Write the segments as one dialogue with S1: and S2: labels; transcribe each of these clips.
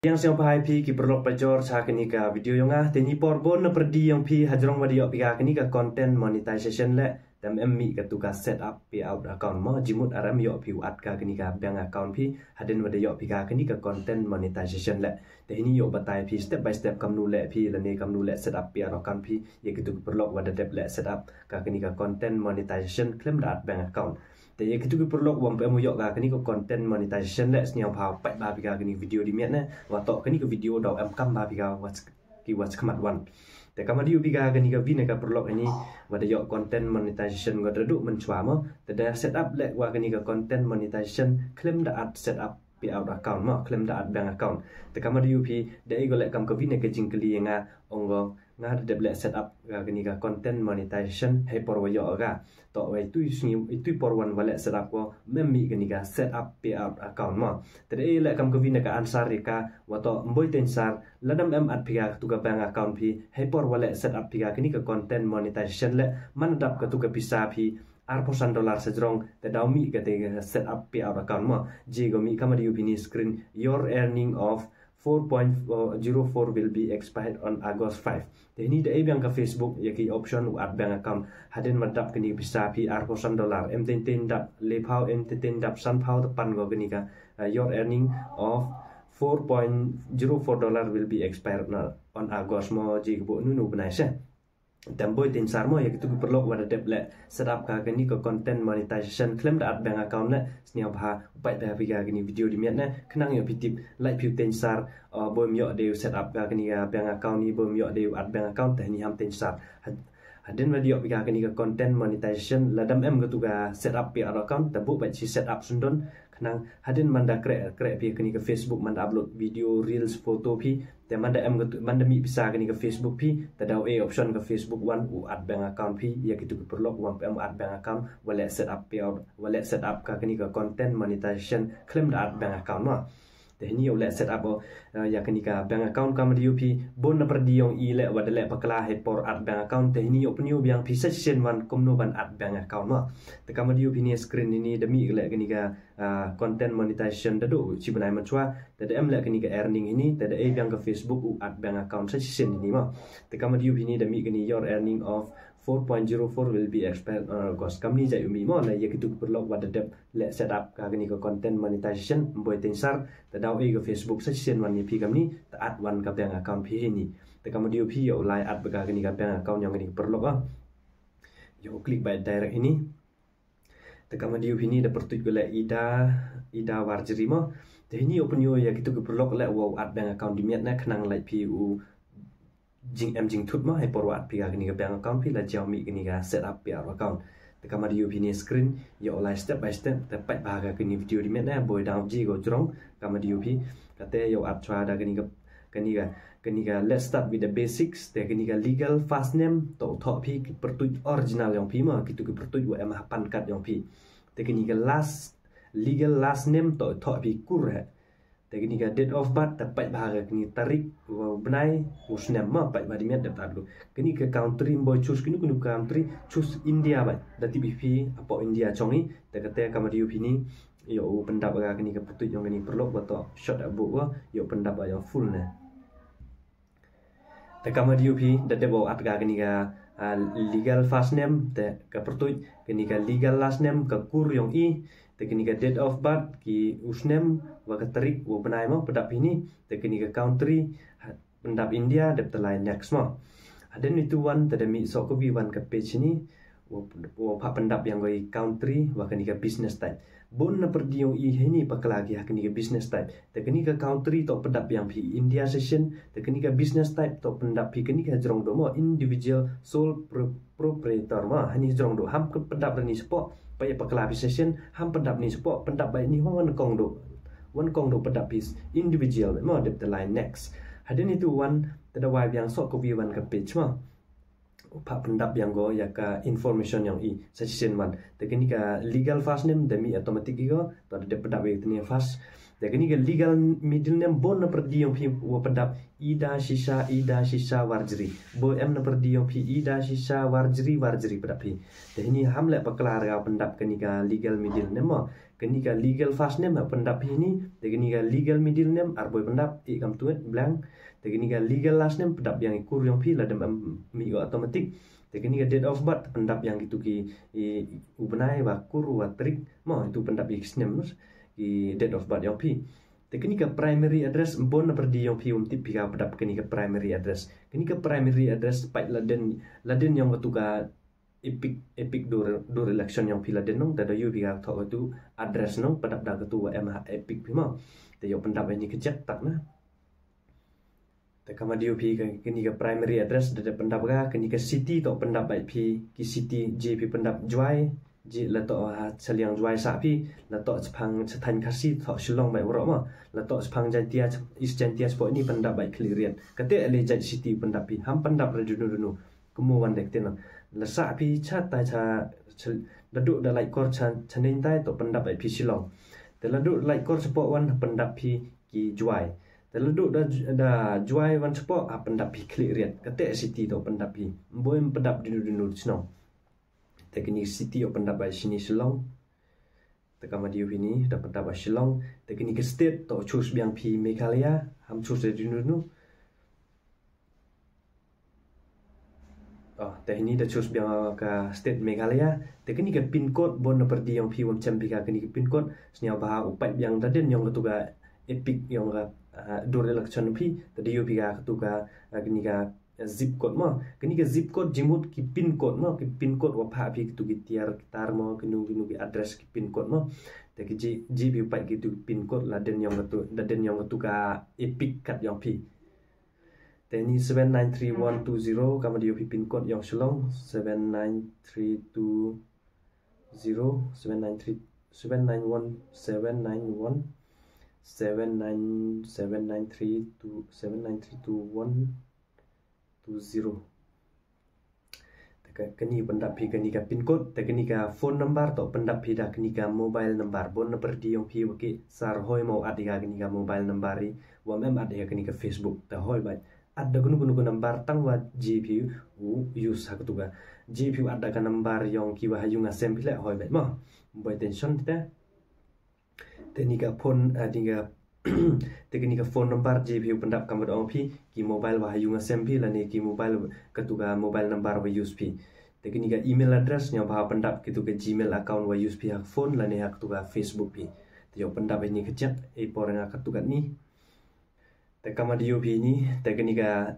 S1: Yang siapa hai pi ki perlok pajor sa kini ka video yang teni porbon na perdi yang pi hajrong wadi yok pi ka kini ka content monetization le dam emmi ka tuka set up pi out account mo jimut aram yok pi wat ka kini ka bank account pi haden wadi yok pi ka kini ka content monetization le tehni yok batai pi step by step kamnu le pi lane kamnu le set up pi out account pi ye kitu perlok wada dep le set up ka kini ka content monetization claim dat bank accountแต่ยังคิดว่าperlu uang pemuyok kah kini ko content monetization le seniau pau pat ba pika kini video di miat na wato kini ko video dau kam ba pika was kemat wanแต่kama diu pika kini ka vina ka perlu ini wada yok content monetization ko duduk mencuba moแต่set up le wa kini ka content monetization claim da at set up pi out account mo claim da at bank accountแต่kama diu pi dai go le kam ka vina ka jingkeli nga ongo nga de ble set up ka kini ka content monetization he por wayo ga to wai tu por wan wale set up ko memmi kini ka set up pay out account mo tade le kam ko vina ka ansar ka wato mboi tensar ladam at pika tu ka bank account pi he por wale set up pika kini ka content monetization le mandap ka tu ka pisa pi $100 sejrong te daumi ka te set up pay out account mo jigo mi kamadi upini screen your earning of 4.04 will be expired on August 5. Ini dah yang ke Facebook yaki option at bank account hadin madap kini bisa PR $100 M10 dap lepau M10 dap sanpau tepan go kini ka your earning of $4.04 will be expired on August mo jik bu nunu benai se. Dan boy tensar mo ya gitu perlu wada dep le sedap ka kini ke content monetization claim da bank account le seniau bah upai da pika kini video di miat na kenang yo pitip like piu tensar boy myo de set up ka kini bank account ni boy myo de at bank account teh ni ham tensar hadin video pika kini ke content monetization ladam em gitu ka set up pi account tabu bai si set up sundon kenang hadin manda krek pi kini ke Facebook manda upload video reels foto pi te manda em manda mi bisa kini ke Facebook pi tadau option ke Facebook one at bank account pi ya gitu perlu uang em at bank account wala set up pi wala set up ka kini ke content monetization claim da at bank account ma tehni oleh set up ya kini ka bank account kam di UP bon na perdi yang ile wadale pakla he por at bank account tehni yo pniu biang pisa sen wan komno ban at bank account ma te kam di UP ni screen ini demi le kini ka content monetization dadu ci benai menchua te em le kini ka earning ini te biang ke Facebook at bank account sen ini ma te kam di UP ni demi kini your earning of 4.04 will be expired on August. Kami jai umi mo na yakitu perlu wada dep le set up ka kini ka content monetization boy tensar tadau ke Facebook session wan ni pi kami taat wan ka bank account pi ini. Te kamu dio pi yo lai at bega kini ka bank account yang kini perlu yo klik by direct ini. Te kamu dio pi ni da pertuj gole ida warjeri mo. Te ini open yo yakitu perlu le wow at bank account di miat na kenang lai pi jing tut ma hai porwat pi kini ka bank account pi la Xiaomi kini ka set up pi account te kama di upini screen yo lai step by step te pai ba ka kini video di mena boy down ji go jrong kama di upi kate yo at chwa da kini ka let's start with the basics te kini ka legal fast name to tho pi pertuj original yang pi ma kitu ki pertuj wa em pan kat yang pi te kini ka legal last name to tho pi kur ha kini ka date of birth dapat bahagia kini tarik benai usnam ma pai badi met dapat lu kini ke country boy choose kini country choose India bai dati bp apa India chongi te kata kamadi upini yo pendap ga kini ke putut yang kini perlu atau short abu wa yo pendap yang full na te kamadi upi date bawa at ga kini ka legal first name te ke putut kini ka legal last name ke kur yang i tekini ka date of birth ki usnem wa ka tarik wa benai mo pendap ini tekini ka country pendap India dep telai next mo aden itu one tadami so ko bi one ka page ni wa pa pendap yang goi country wa kani ka business type bon na perdi yang i ini pakalagi kani ka business type tekini ka country to pendap yang pi India session tekini ka business type to pendap pi kani ka jrong do mo individual sole proprietor ma hani jrong do ham ka pendap ni spot pai pakalabi session ham pendap ni support pendap bai ni wan kong do pendap is individual mo dep the line next hadin itu one tadawai yang sok ko wan ka page ma upa pendap yang go ya ka information yang i session one tekini ka legal first name demi automatic go to de pendap bai tni first tekini ka legal middle name bon na perdi yang pi wa pendap ida shisha warjri bo em na perdi yang pi ida shisha warjri pendap pi ini ham le paklar ga pendap kini ka legal middle name mo kenika legal first name pendap ini, kenika legal middle name arboi pendap ikam tuet blank, kenika legal last name pendap yang ikur yang pi ladem mi automatic, kenika date of birth pendap yang itu ki ubenai wa kur wa trik mo itu pendap x name ki date of birth yang pi. Kenika primary address bon perdi yang pi tip pi ka pendap kenika primary address. Kenika primary address pai laden yang ketuka epic do election yang pila denong tada yu biga thok tu address nong pendap da ketua MH epic pima te yo pendap ini kejak tak na te kama dio pi kini ke primary address da pendap ga kini ke city to pendap bai pi ki city jp pendap juai ji la to ha chaliang juai sa pi la to chphang chathan khasi tho shillong bai ro ma la to chphang jantia is jantia spot ni pendap bai clearian kate le jai city pendap pi ham pendap ra dunu kemuan dek tena lasa pi chat tai cha laduk da like kor chanin tai to pendap ai pi silong te laduk like kor support wan pendap pi ki juai te laduk da juai wan support pendap pi klik riat kate city to pendap pi boy pendap dinu sino te kini city o pendap ai sini silong te kama diu ini da pendap ai silong te kini ke state to choose biang pi Meghalaya ham choose dinu teh ini dah choose biang ke state Meghalaya teh kini ke pin code bon perdi yang pi wam champi ka kini ke pin code senia bah upai biang daden yang ketuga epic yang ka dor election pi tadi yo pi ka ketuga kini ka zip code mo kini ke zip code jimut ki pin code mo ki pin code wa pha pi tu ki tiar tar mo kinu ki address ki pin code mo teh ki ji pi upai ki tu pin code laden yang ketuga epic kat yang pi Teni 793120 kama dia pin code yang selong 79320 791 791 7932120 keni pendap pi keni ka pin code te keni ka phone number to pendap pi da keni ka mobile number bon perdi yang pi waki sar hoi mau adiga keni ka mobile number ri wa mem adiga keni ka Facebook ta hoi bai ada gunu number tang wa GPU use hak tuga GPU ada kan number yang kiwa hayung asem pila hoi bet mo boy tension kita teknika phone adiga teknika phone number GPU pendap kam do pi ki mobile wa hayung asem pila ni ki mobile ketuga mobile number wa use pi teknika email address nya ba pendap kitu ke Gmail account wa use pi hak phone la ni hak tuga Facebook pi yo pendap ini kejak por nga ketuga ni te kama di UP ni te kenika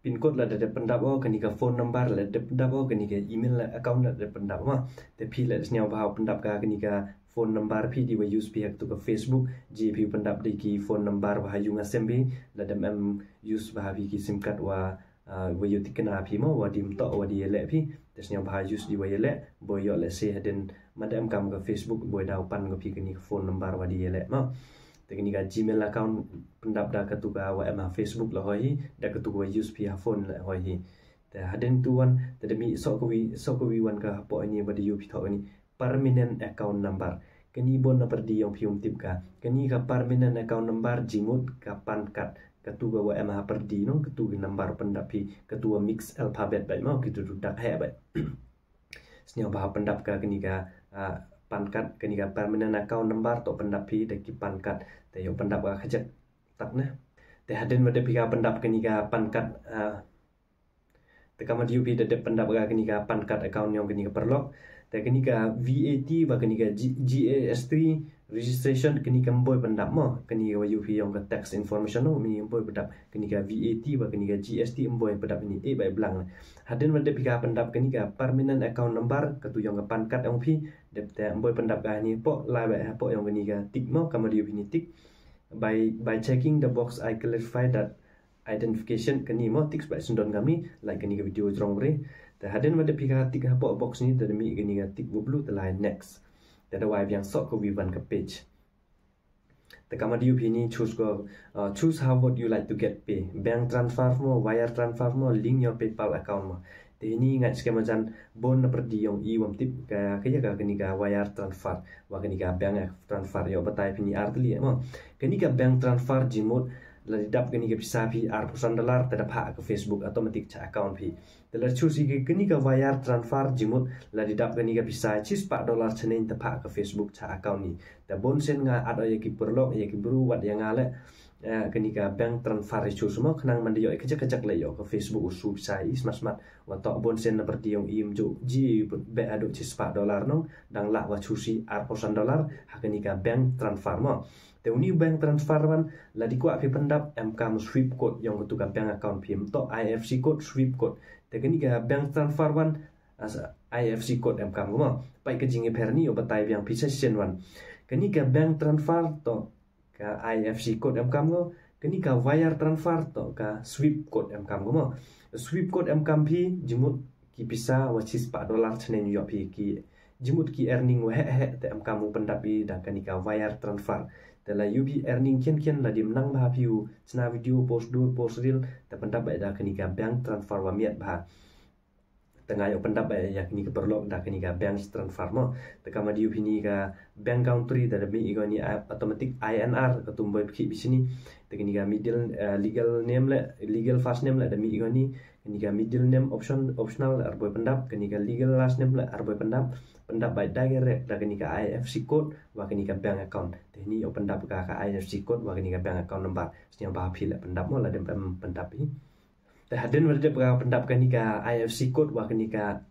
S1: pin code la de pendap o kenika phone number la de pendap o kenika email account la de pendap ma te pi la snya ba pendap ka kenika phone number pi di wa use pi to ka Facebook GP pendap di ki phone number wa hayung asembi la de use ba ki sim card wa yu tikena pi ma wa dim to wa di ele pi te snya ba use di wa ele boy yo le se den madam kam ka Facebook boy dau pan ka pi kenika phone number wa di ele ma teknika Gmail account pendap da ketuga wa MH Facebook la hoi da ketuga use via phone la hoi ta haden tuan ta demi so ko wi wan ka po ni ba di yu pitho ni permanent account number keni bon na perdi yang pium tip ka keni ka permanent account number jimut kapan kat ketuga wa MH perdi no ketuga number pendap pi ketua mix alphabet bai mau kitu dak he bai senya ba pendap ka keni ka pankat kenika permanent account number to pendap pi de ki pankat te yo pendap ka khajak tak na te haden wade pi ka pendap kenika pankat te kama diu pi de pendap ka kenika pankat account yang kenika perlok te kenika VAT ba kenika GST registration kenika boy pendap mo kenika yu pi yang ka tax information no mi boy pendap kenika VAT ba kenika GST boy pendap ni bai blang haden wade pi ka pendap kenika permanent account number ketu yang ka pankat yang pi depte boy pendap ka ni po la ba po yang kenika tik mo kama diu pi ni tik by checking the box I clarify that identification keni mo tik by sundon kami like kenika video jrong re te haden wade pi ka tik po box ni te mi kenika tik blue te line next that why yang sok ko vivan ka page the kama diu ni choose how would you like to get pay bank transfer mo wire transfer mo link your PayPal account mo te ini ngat skema jan bon na perdi yang i wam tip ka kaya ka kenika wire transfer wa kenika bank transfer yo batai pini artli mo kenika bank transfer jimut la didap gani ke bisa pi $1 terhadap hak ke Facebook automatic cha account pi telah chusi ke gani ke wire transfer jimut la didap gani ke bisa $4 chenen terhadap ke Facebook cha account ni ta bonsen nga ada ya ki perlok ya ki bru wat yang ngale gani ke bank transfer chu semua kenang mandi yo kecak-kecak le yo ke Facebook usu bisa smart wa tok bonsen na berdiong im jo ji be ado $4 nong dang la wa chusi $1 hakani ke bank transfer mo te uni bank transfer wan la di kwa pi pendap MK sweep code yang ketukan bank account pim to IFC code sweep code te gani ga bank transfer wan as IFC code MK mo pai ke jingi perni o batai yang session wan gani ga bank transfer to ka IFC code MK mo gani ga wire transfer to ka sweep code MK mo sweep code MK pi jimut ki bisa wasis $4 chenen yo pi ki jimut ki earning wa he te MK mo pendapi da gani ga wire transfer telah UB earning kian la di menang bah view sena video post reel te pendap da kenika bank transfer wa miat bah tengah yo pendap ya kenika perlu da kenika bank transfer mo te kama di UB ni ka bank country da mi igoni automatic INR ketumboy ki di sini te kenika middle legal name le legal first name le da mi igoni kenika middle name optional arboy pendap kenika legal last name le arboy pendap by direct da kenika IFC code wa kenika bank account tehni o pendap ka IFC code wa kenika bank account number senya ba phil pendap mo la dem pendap hi te haden wa de pendap kenika IFC code wa kenika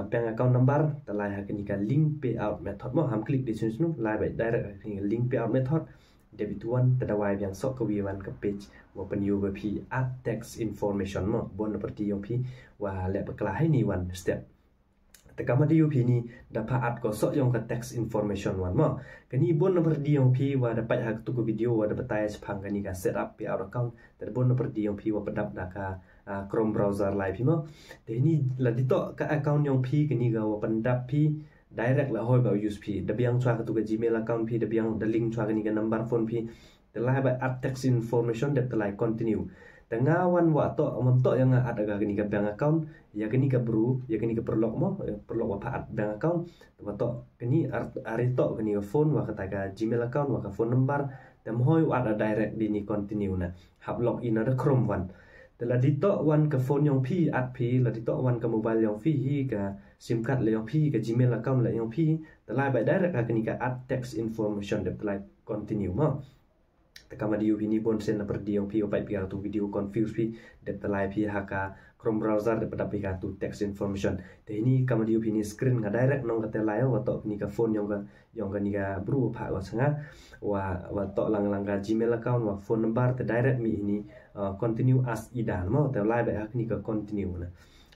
S1: bank account number telah kenika link payout method mo ham klik di sini nu la by direct kenika link payout method debit one tadawai yang sok ke wan ke page wa penyu ba pi add text information mo bon seperti yang pi wa le beklah ni one step tekama di UP ni dapat ad kosok yang ke text information wan mo kani bon nomor di yang pi wa dapat hak tu video wa dapat tayar sepang kani ka setup pi account dan bon nomor di yang pi wa pedap da ka Chrome browser live mo de ni la ditok ka account yang pi kani ga wa pendap pi direct la hoi ba use pi da biang chwa ka tu Gmail account pi da biang da link chwa kani ka number phone pi telah ba add text information da telah continue tengawan wa to montok yang ada ga kini ka bank account ya kini ka bru ya kini ka perlok mo perlok wa pat bank account wa to kini ari to kini ka phone wa kata ka Gmail account wa ka phone number tem hoi wa ada direct di ni continue na hab login ada Chrome one telah ditok wan ke phone yang pi at pi la ditok wan ke mobile yang pi hi ka sim card le yang pi ke Gmail account le yang pi telah by direct ka kini ka add text information de telah continue mo tekama di ni bon sen perdi yang pi opai pi tu video confuse pi de telai pi haka Chrome browser de pada pi tu text information de ini kama di ni screen nga direct nong kata lai wa to ni ka phone yang ni ka bru pha wa sanga wa to lang ka Gmail account wa phone number te direct mi ini continue as idan mo te lai ba hak ni ka continue na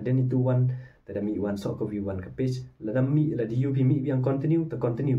S1: ada ni tu one tada mi one sok view one ke page la mi la di mi yang continue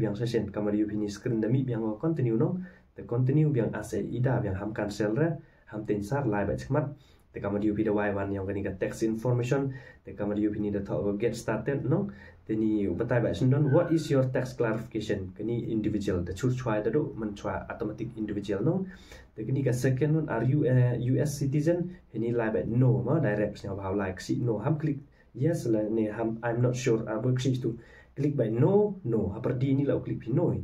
S1: yang session kama di ni screen da mi yang continue no te continue biang ase ida biang ham cancel re ham tensar live at semat te kama di video one yang kani ka text information te kama di ni da talk get started no te ni batai ba sendon what is your text clarification kani individual the choose try da do men try automatic individual no te kani ka second one are you a US citizen ini live at no ma direct nya how like si no ham click yes la ni ham I'm not sure work si tu click by no haperdi ni la click no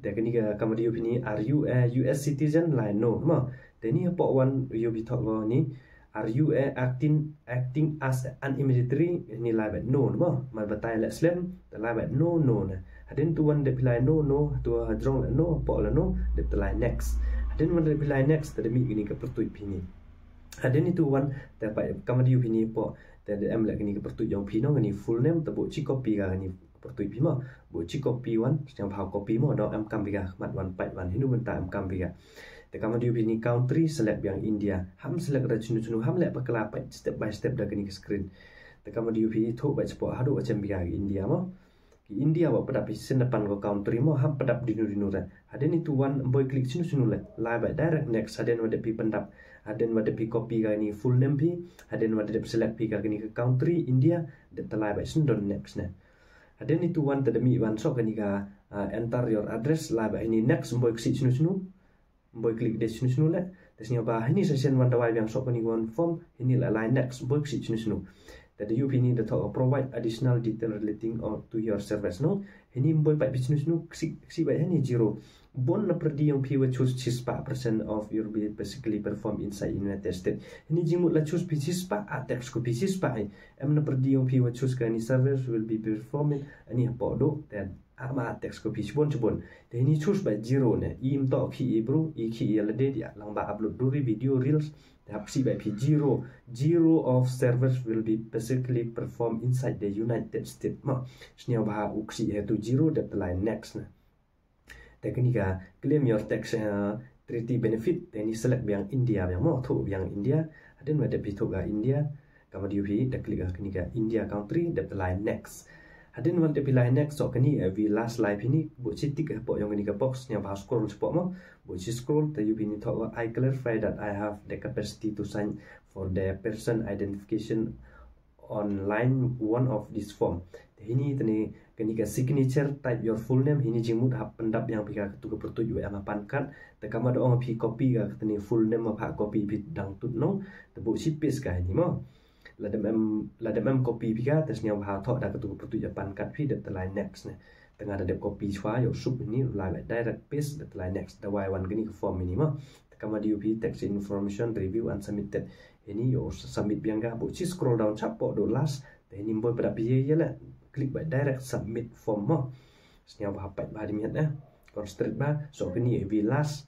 S1: dan kini kamu di ni are you a US citizen like no ma then ni apa one you be talk ni are you a acting as an immediately ni like no ma ma batai la slam the like no na hadin tu one de pilai no tu hadrong la no apa la no de pilai next hadin one de pilai next de mi gini ke pertui pini hadin itu one dapat kamu di ni apa de am la gini ke pertui yang pino ni full name tebuk ci copy ka ni pertui pima bu ci copy one yang phao copy mo do am kam biga mat one pai one hinu benta am kam biga te kama di ni country select yang India ham select ra chunu ham le pakla pai step by step da kini screen te kama di thu ba cepo hadu macam biga India mo ki India wa pada pisen depan ko country mo ham pedap dinu ra aden itu one boy klik chunu le live by direct next aden wada pi pendap aden wada pi copy ka ni full name pi aden wada select pi ka kini country India de live by sendon next na ada ni tu one tadami one so kani ka enter your address lah ba ini next boy klik sunu boy klik de sunu le tesnya ba ini session one dawai yang so kani one form ini la line next boy klik sunu tadi you ini the talk provide additional detail relating or to your service no ini boy pa sunu klik ba ini zero Bon na perdi yang pi wa choose 6% of your will basically perform inside United States. Ini jimut la choose pi 6 tax ko pi 6 em na perdi yang pi wa choose ka ni service will be performing ani apa do dan ama tax ko pi bon. Dan ini choose by 0 ne im to ki bro i ki ya lede dia lang ba upload duri video reels tap si by pi 0 of service will be basically perform inside the United States ma snia ba uksi itu 0 dep line next na. Teknika claim your tax treaty benefit ini select yang India yang mau tu yang India ada ada pitu ga India kamu diupi dah klik teknika India country dah line next ada nuan dah pilih next so kini we last live ini buat citik apa yang ini ke box yang bahas scroll cepat mau buat scroll tapi ini tahu I clarify that I have the capacity to sign for the person identification online one of this form. Ini tani kenika signature type your full name ini jimut hap pendap yang pika ketu kepertuju ama pankat tekama do pi copy ka tani full name apa copy bit dang tut no tebu sipis ka ini mo ladem copy pika tesnya ha thok da ketu kepertuju pankat pi dat line next ne tengah ada copy chwa yo sub ini like direct paste dat line next the y1 gini ke form ini mo tekama di upi text information review and submitted ini yo submit biangga bu ci scroll down chapo do last ini boy pada piye ya lah klik by direct submit form mo senya apa ba di miat constraint ba so kini we last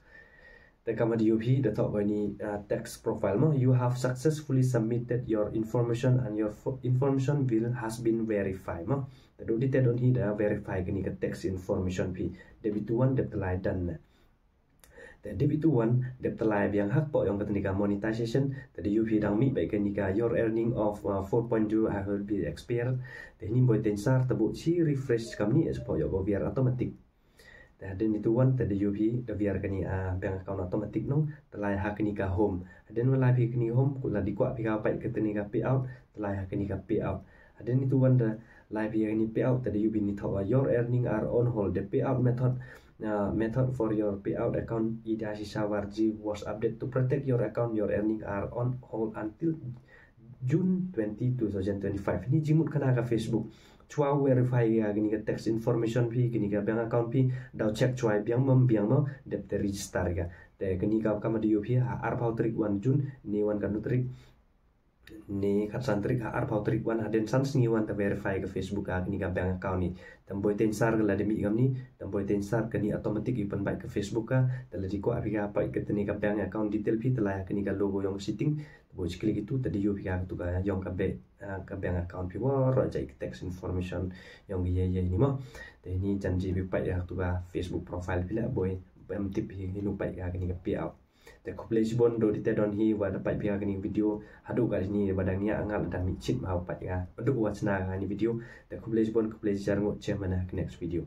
S1: tekama di UP the top ini text profile mo you have successfully submitted your information and your information will has been verified mo tado di tedon hi da verify kini ke text information pi debit one debit line dan debit one debit line yang hak po yang ketika monetization tadi UP dang mi baik kenika your earning of 4.0 I will be expired ini boy tensar tebu si refresh kami supaya go biar otomatik dan itu one tadi UP da biar kini bank account otomatik no telai hak kenika home dan wala pi kini home kula di kwa pika pai ketika payout telai hak kenika payout dan itu one da live yang ini payout tadi UP ni tahu your earning are on hold the payout method for your payout account Ida Sisawarji was updated to protect your account. Your earnings are on hold until June 20, 2025. Ini jimut kena ke Facebook. Cua verify ya gini ke text information pi gini ke bank account pi dau check cua biang mau daftar register ya. Te gini ka kama di UP arpau trik 1 June ni wan kan trik ni kat santrik arpau trik 1 aden sans ni wan ta verify ke Facebook gini ke bank account ni. Tamboi tensar ke lademi kami ni tamboi tensar ke ni automatic ipan baik ke Facebook ka telah di ko apika apa ke teni ka bank account detail pi telah ke ni ka logo yang setting boleh klik itu tadi UP ka tu ka yang ka bank account pi war aja text information yang ye ini mah ini janji bi pai ya tu ka Facebook profile bila boy tip hi lupai ka ni ka payout te koplej bon do dite don hi wa dapat pia kini video hadu ka ni badang ni angal dan micit mau pat ka peduk wacna ka ni video te koplej bon koplej jar ngot che mana next video